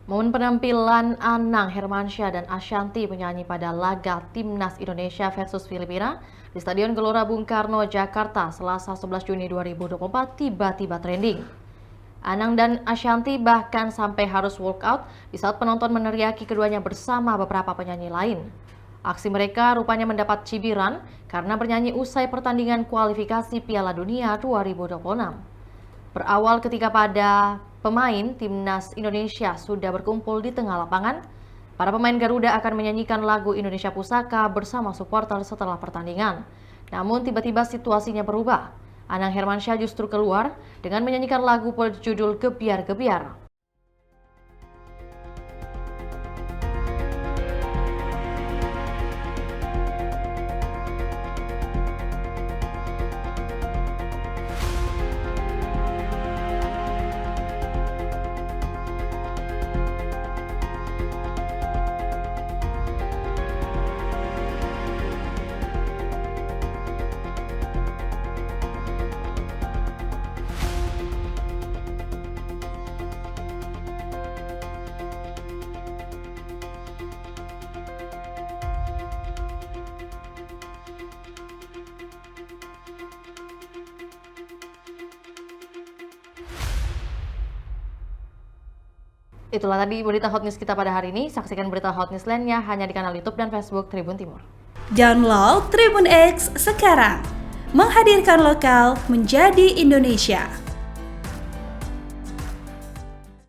Momen penampilan Anang Hermansyah dan Ashanti penyanyi pada laga Timnas Indonesia versus Filipina di Stadion Gelora Bung Karno, Jakarta, Selasa 11 Juni 2024 tiba-tiba trending. Anang dan Ashanti bahkan sampai harus walkout di saat penonton meneriaki keduanya bersama beberapa penyanyi lain. Aksi mereka rupanya mendapat cibiran karena bernyanyi usai pertandingan kualifikasi Piala Dunia 2026. Berawal ketika pemain Timnas Indonesia sudah berkumpul di tengah lapangan, para pemain Garuda akan menyanyikan lagu Indonesia Pusaka bersama supporter setelah pertandingan. Namun tiba-tiba situasinya berubah. Anang Hermansyah justru keluar dengan menyanyikan lagu berjudul Gebiar-Gebiar. Itulah tadi berita hot news kita pada hari ini. Saksikan berita hot news lainnya hanya di kanal YouTube dan Facebook Tribun Timur. Download Tribun X sekarang, menghadirkan lokal menjadi Indonesia.